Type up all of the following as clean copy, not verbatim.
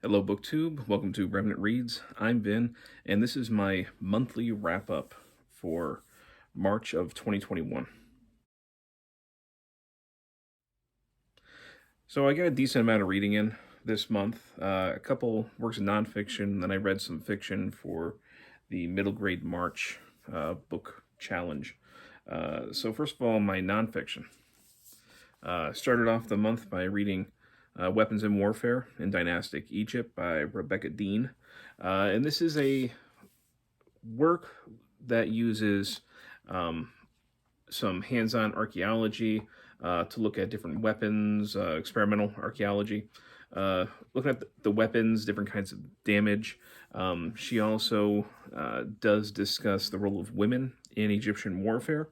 Hello, booktube. Welcome to Revenant Reads. I'm Ben, and this is my monthly wrap-up for March of 2021. So I got a decent amount of reading in this month. A couple works of nonfiction, then I read some fiction for the middle grade March book challenge. So first of all, my nonfiction. Started off the month by reading Weapons in Warfare in Dynastic Egypt by Rebecca Dean. And this is a work that uses some hands-on archaeology to look at different weapons, experimental archaeology, looking at the weapons, different kinds of damage. She also does discuss the role of women in Egyptian warfare,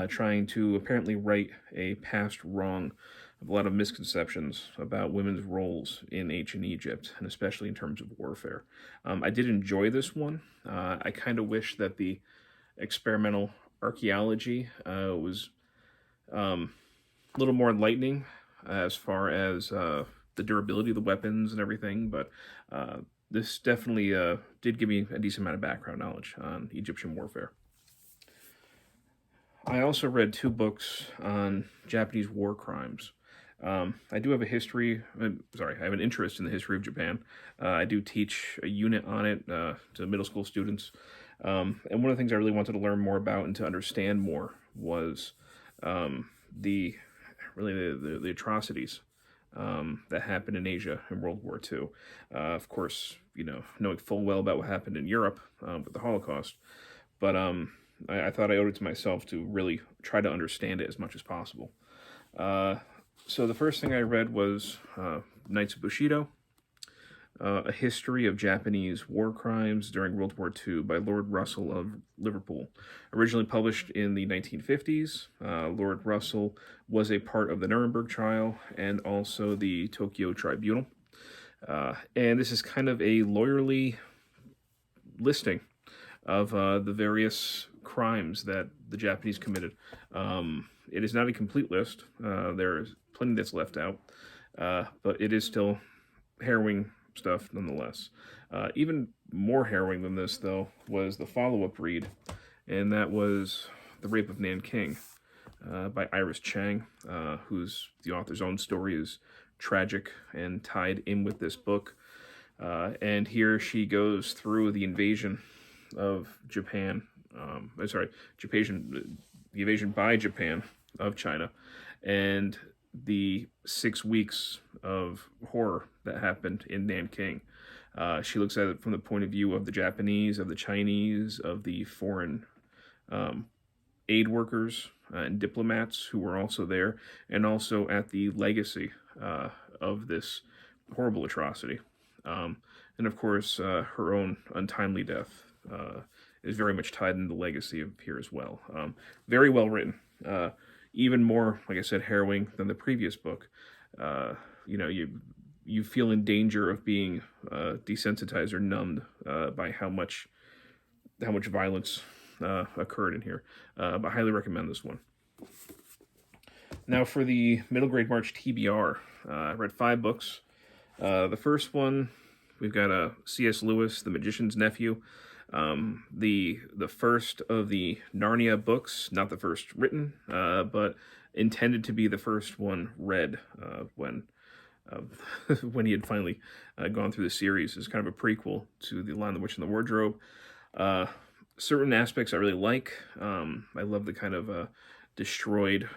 trying to apparently right a past wrong of a lot of misconceptions about women's roles in ancient Egypt, and especially in terms of warfare. I did enjoy this one. I kind of wish that the experimental archaeology was a little more enlightening as far as the durability of the weapons and everything, but this definitely did give me a decent amount of background knowledge on Egyptian warfare. I also read two books on Japanese war crimes. I do have I have an interest in the history of Japan. I do teach a unit on it to middle school students. And one of the things I really wanted to learn more about and to understand more was the atrocities that happened in Asia in World War II. Of course, knowing full well about what happened in Europe with the Holocaust. But I thought I owed it to myself to really try to understand it as much as possible. So the first thing I read was Knights of Bushido, A History of Japanese War Crimes During World War II by Lord Russell of Liverpool. Originally published in the 1950s, Lord Russell was a part of the Nuremberg trial and also the Tokyo Tribunal. And this is kind of a lawyerly listing of the various crimes that the Japanese committed. It is not a complete list. There's plenty that's left out, but it is still harrowing stuff nonetheless. Even more harrowing than this, though, was the follow-up read, and that was The Rape of Nanking by Iris Chang, whose the author's own story is tragic and tied in with this book. And here she goes through the invasion of Japan, the invasion by Japan of China, and the 6 weeks of horror that happened in Nanking. She looks at it from the point of view of the Japanese, of the Chinese, of the foreign aid workers and diplomats who were also there, and also at the legacy of this horrible atrocity. And of course, her own untimely death is very much tied into the legacy of here as well. Very well written. Even more, like I said, harrowing than the previous book. You feel in danger of being desensitized or numbed by how much violence occurred in here. But I highly recommend this one. Now for the middle grade March TBR, I read 5 books. The first one, we've got C.S. Lewis, The Magician's Nephew. The first of the Narnia books, not the first written, but intended to be the first one read when he had finally gone through the series. It's kind of a prequel to The Lion, the Witch, and the Wardrobe. Certain aspects I really like. I love the kind of destroyed,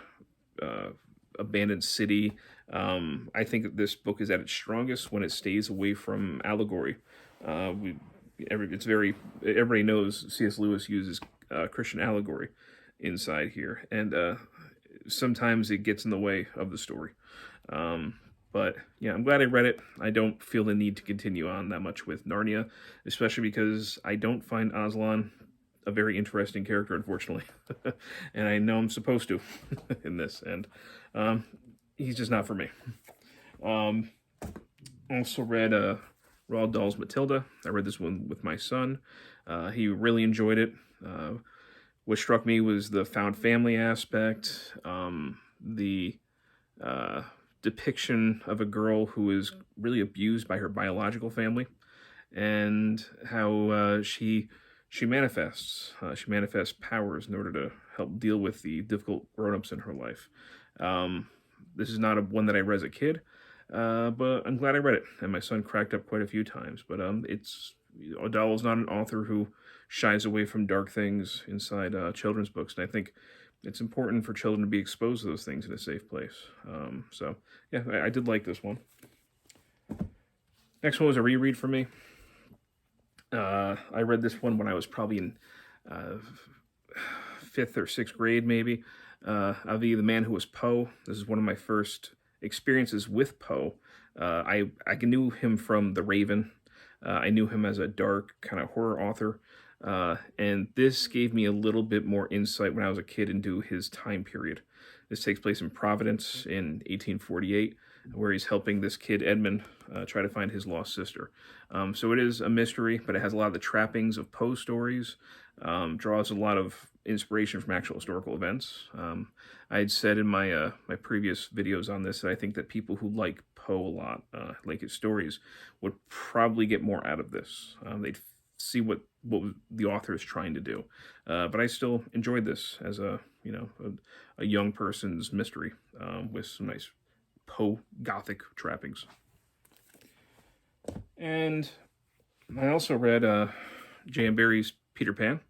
abandoned city. I think that this book is at its strongest when it stays away from allegory. Everybody knows C.S. Lewis uses Christian allegory inside here, and sometimes it gets in the way of the story. But yeah, I'm glad I read it. I don't feel the need to continue on that much with Narnia, especially because I don't find Aslan a very interesting character, unfortunately. And I know I'm supposed to in this, and he's just not for me. Also read Roald Dahl's Matilda. I read this one with my son. He really enjoyed it. What struck me was the found family aspect, the depiction of a girl who is really abused by her biological family, and how she manifests. She manifests powers in order to help deal with the difficult grown-ups in her life. This is not one that I read as a kid, but I'm glad I read it, and my son cracked up quite a few times. But Adele is not an author who shies away from dark things inside children's books, and I think it's important for children to be exposed to those things in a safe place. So, yeah, I did like this one. Next one was a reread for me. I read this one when I was probably in 5th or 6th grade, maybe. Avi, the Man Who Was Poe. This is one of my first experiences with Poe. I knew him from The Raven. I knew him as a dark kind of horror author. And this gave me a little bit more insight when I was a kid into his time period. This takes place in Providence in 1848, where he's helping this kid, Edmund, try to find his lost sister. So it is a mystery, but it has a lot of the trappings of Poe stories, draws a lot of inspiration from actual historical events. I had said in my my previous videos on this that I think that people who like Poe a lot, like his stories, would probably get more out of this. They'd see what the author is trying to do. But I still enjoyed this as a young person's mystery with some nice Poe Gothic trappings. And I also read J.M. Barrie's Peter Pan.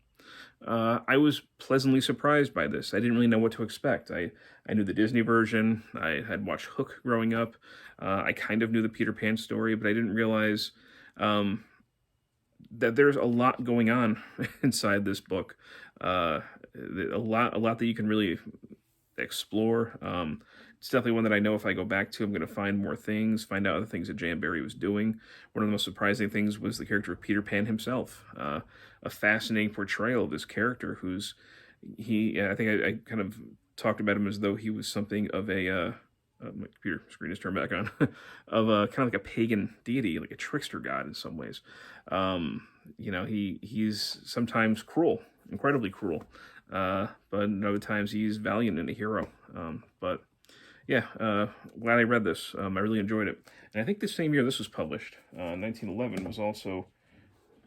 I was pleasantly surprised by this. I didn't really know what to expect. I knew the Disney version. I had watched Hook growing up. I kind of knew the Peter Pan story, but I didn't realize that there's a lot going on inside this book. A lot that you can really explore. It's definitely one that I know if I go back to, I'm going to find more things, find out other things that J.M. Barrie was doing. One of the most surprising things was the character of Peter Pan himself. A fascinating portrayal of this character I think I kind of talked about him as though he was something of a, my computer screen is turned back on, of a kind of like a pagan deity, like a trickster god in some ways. He's sometimes cruel, incredibly cruel, but in other times he's valiant and a hero. But yeah, glad I read this. I really enjoyed it. And I think the same year this was published, 1911, was also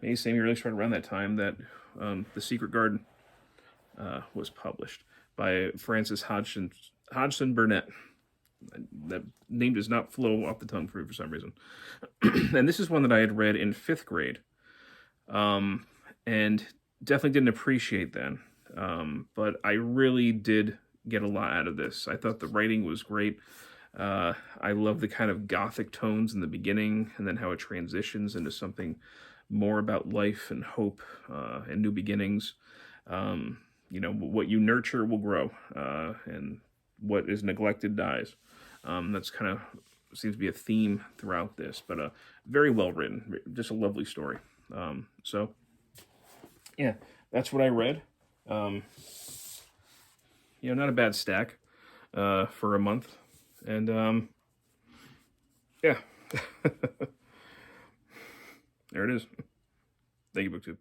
maybe the same year, at least right around that time, that The Secret Garden was published by Frances Hodgson Burnett. That name does not flow off the tongue for some reason. And this is one that I had read in 5th grade, and definitely didn't appreciate then. But I really did get a lot out of this. I thought the writing was great. I love the kind of gothic tones in the beginning, and then how it transitions into something more about life and hope and new beginnings. What you nurture will grow, and what is neglected dies. That's kind of seems to be a theme throughout this, but very well written, just a lovely story. So yeah, that's what I read. Not a bad stack for a month, and yeah, there it is. Thank you, BookTube.